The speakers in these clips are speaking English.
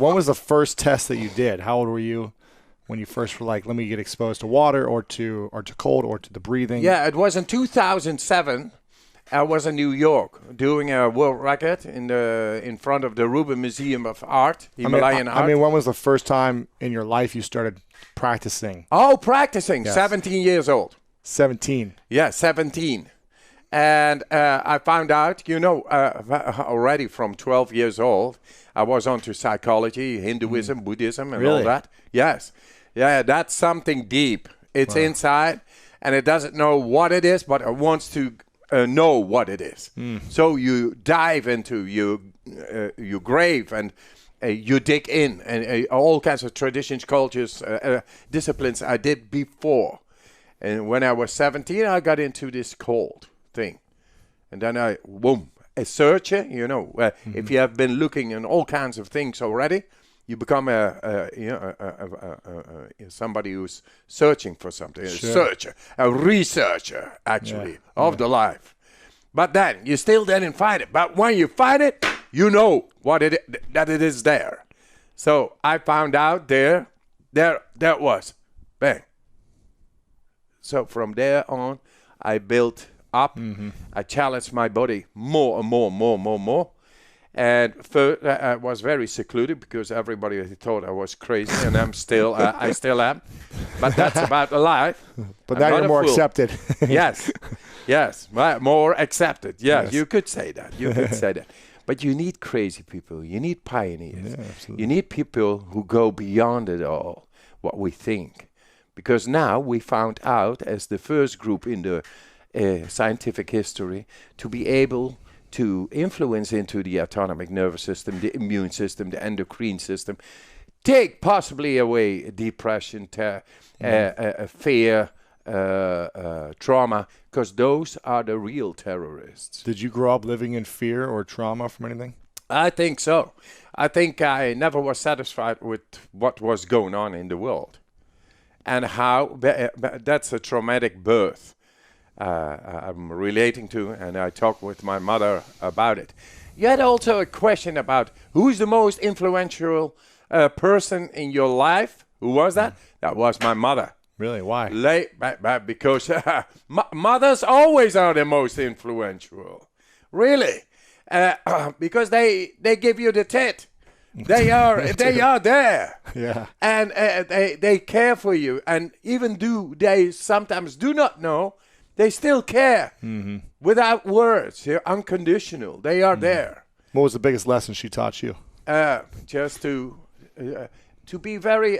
When was the first test that you did? How old were you when you first were like, let me get exposed to water or to cold or to the breathing? Yeah, it was in 2007. I was in New York doing a world record in front of the Rubin Museum of Art, Himalayan art. I mean, when was the first time in your life you started practicing? Oh, practicing. Yes. 17 years old. 17. Yeah, 17. And I found out, already from 12 years old, I was onto psychology, Hinduism, Buddhism, and all that. Yes. Yeah, that's something deep. It's inside, and it doesn't know what it is, but it wants to know what it is. So you dive into your grave and you dig in, and all kinds of traditions, cultures, disciplines I did before. And when I was 17, I got into this cold thing. And then a searcher, if you have been looking in all kinds of things already, you become somebody who's searching for something, a searcher, a researcher, actually, of the life. But then you still didn't find it. But when you find it, you know that it is there. So I found out there was, bang. So from there on, I built up. I challenged my body more and more. And first, I was very secluded because everybody thought I was crazy, and I still am. But that's about life. But now you're more accepted. Yes, more accepted. Yes, you could say that. But you need crazy people. You need pioneers. Yeah, you need people who go beyond it all, what we think. Because now we found out, as the first group in the scientific history, to be able to influence into the autonomic nervous system, the immune system, the endocrine system, take possibly away depression, fear, trauma, because those are the real terrorists. Did you grow up living in fear or trauma from anything? I think so. I think I never was satisfied with what was going on in the world. And how that's a traumatic birth I'm relating to, and I talked with my mother about it. You had also a question about who's the most influential person in your life. Who was that? That was my mother. Really? Why? Because mothers always are the most influential. Really. Because they give you the tit. They are there. Yeah. And they care for you. And even though they sometimes do not know, they still care. Without words. They're unconditional. They are there. What was the biggest lesson she taught you? Just to be very.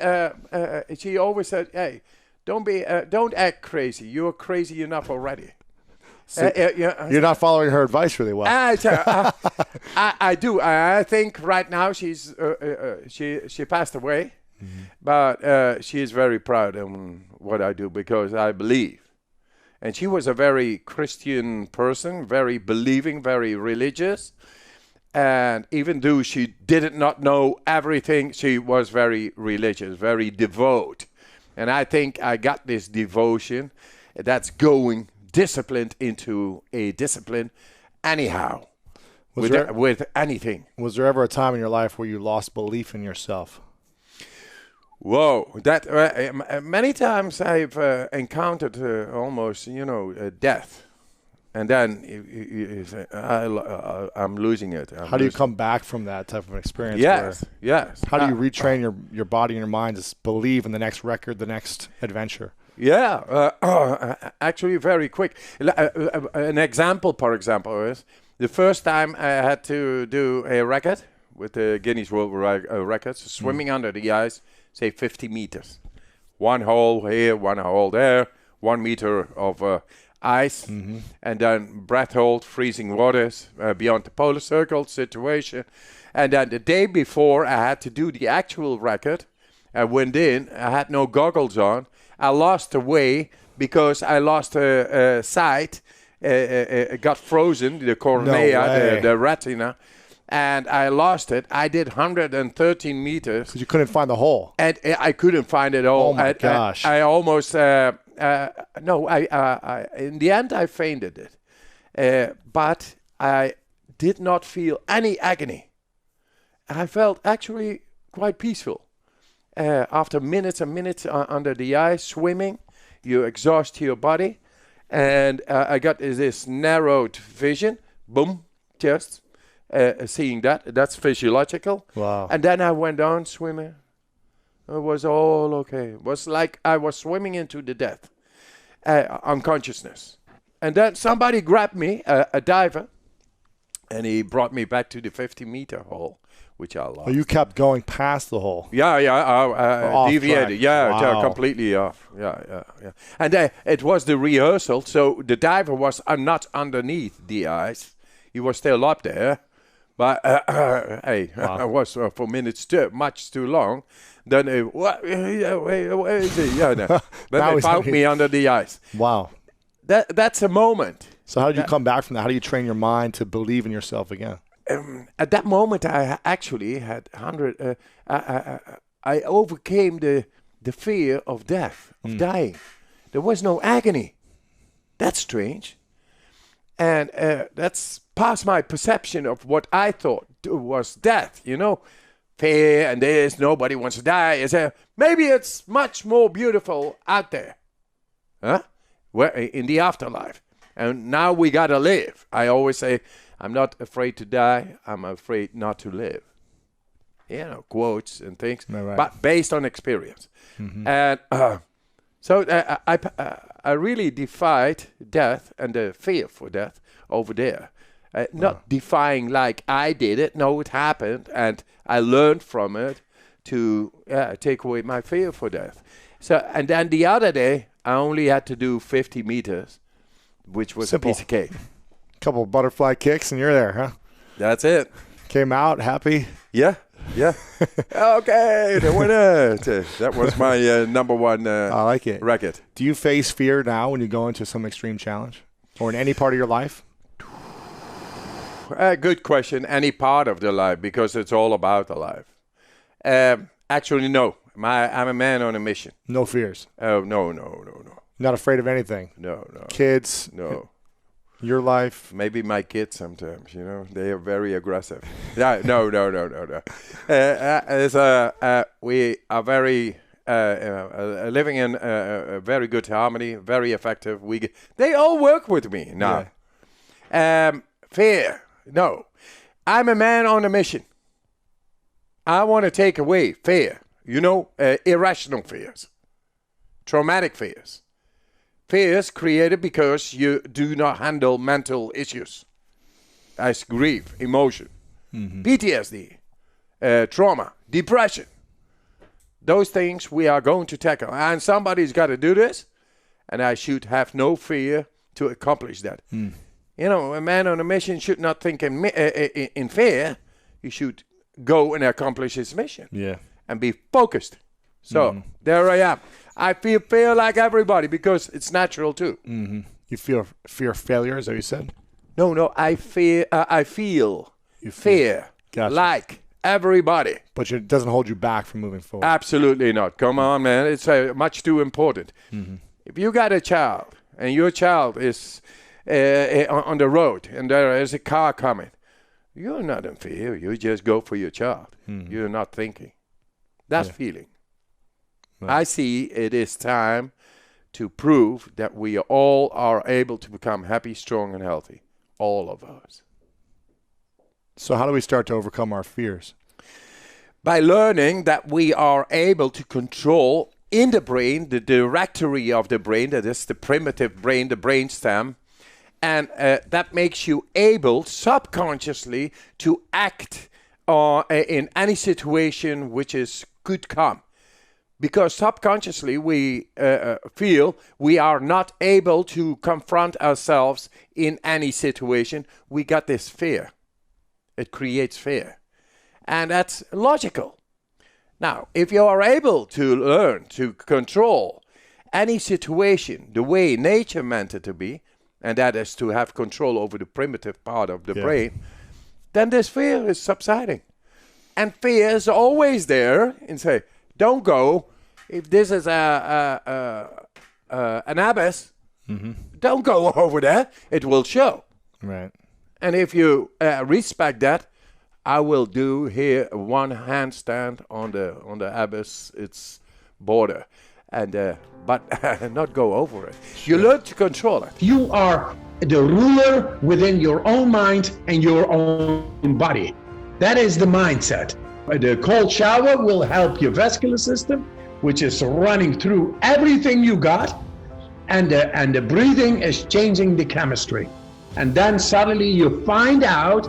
She always said, "Hey, don't act crazy. You're crazy enough already." So you're not following her advice really well. I do. I think right now she passed away, but she is very proud of what I do because I believe. And she was a very Christian person, very believing, very religious. And even though she did not know everything, she was very religious, very devout. And I think I got this devotion that's going disciplined into a discipline anyhow, with anything. Was there ever a time in your life where you lost belief in yourself? Whoa, that many times I've encountered almost, death. And then you say, I'm losing it. How do you come back from that type of experience? Yes. How do you retrain your body and your mind to believe in the next record, the next adventure? Yeah, actually very quick. An example, for example, is the first time I had to do a record with the Guinness World Records, swimming under the ice, say 50 meters. One hole here, one hole there, 1 meter of ice, and then breath hold, freezing waters beyond the polar circle situation. And then the day before I had to do the actual record, I went in, I had no goggles on. I lost the way because I lost sight. It got frozen, the cornea, the retina, and I lost it. I did 113 meters. Because you couldn't find the hole. And I couldn't find it all. Oh, my gosh. I almost, in the end, I fainted it. But I did not feel any agony. I felt actually quite peaceful. After minutes and minutes under the ice, swimming, you exhaust your body. And I got this narrowed vision. Boom, just seeing that. That's physiological. Wow. And then I went on swimming. It was all okay. It was like I was swimming into the death, unconsciousness. And then somebody grabbed me, a diver, and he brought me back to the 50-meter hole, which I lost. Oh, you kept going past the hole. Yeah, Off deviated. track. Yeah, Wow. completely off. Yeah. And it was the rehearsal, so the diver was not underneath the ice. He was still up there. But, hey, Wow. I was for minutes much too long. Then, where is he? Yeah, no. Then Now they he's found under- me under the ice. Wow. That's a moment. So how did you come back from that? How do you train your mind to believe in yourself again? At that moment, I actually had I overcame the fear of death, of dying. There was no agony. That's strange. And that's past my perception of what I thought was death, fear and this, nobody wants to die. Maybe it's much more beautiful out there, huh? Where, in the afterlife. And now we got to live. I always say, I'm not afraid to die. I'm afraid not to live. Quotes and things, Right. but based on experience. Mm-hmm. And so I really defied death and the fear for death over there. Not defying like I did it. No, it happened. And I learned from it to take away my fear for death. So, and then the other day, I only had to do 50 meters, which was Simple. a piece of cake. Couple of butterfly kicks and you're there, huh? That's it. Came out happy. Yeah. Okay, the winner. That was my number one I like it. record. Do you face fear now when you go into some extreme challenge or in any part of your life? Good question. Any part of the life, because it's all about the life. Actually, no. I'm a man on a mission. No fears. Oh, no. Not afraid of anything. No. Kids. No. Your life. Maybe my kids sometimes, they are very aggressive. No. We are very living in a very good harmony, very effective. They all work with me now. Yeah. Fear, no. I'm a man on a mission. I want to take away fear, irrational fears, traumatic fears. Fears created because you do not handle mental issues as grief, emotion, PTSD, trauma, depression. Those things we are going to tackle. And somebody's got to do this, and I should have no fear to accomplish that. A man on a mission should not think in fear. He should go and accomplish his mission. Yeah. And be focused. So there I am. I feel fear like everybody because it's natural too. Mm-hmm. You feel fear of failure, is that what you said? No. I feel fear Gotcha. like everybody. But it doesn't hold you back from moving forward. Absolutely not. Come on, man. It's much too important. If you got a child and your child is on the road and there is a car coming, you're not in fear. You just go for your child. You're not thinking. That's feeling. Right. I see it is time to prove that we all are able to become happy, strong, and healthy. All of us. So how do we start to overcome our fears? By learning that we are able to control in the brain, the directory of the brain, that is the primitive brain, the brainstem, and that makes you able subconsciously to act in any situation which could come. Because subconsciously we feel we are not able to confront ourselves in any situation. We got this fear. It creates fear. And that's logical. Now, if you are able to learn to control any situation the way nature meant it to be, and that is to have control over the primitive part of the brain, then this fear is subsiding. And fear is always there and say, don't go. If this is an abyss, don't go over there. It will show. Right. And if you respect that, I will do here one handstand on the abyss, its border, and but not go over it. You learn to control it. You are the ruler within your own mind and your own body. That is the mindset. The cold shower will help your vascular system, which is running through everything you got, and the breathing is changing the chemistry. And then suddenly you find out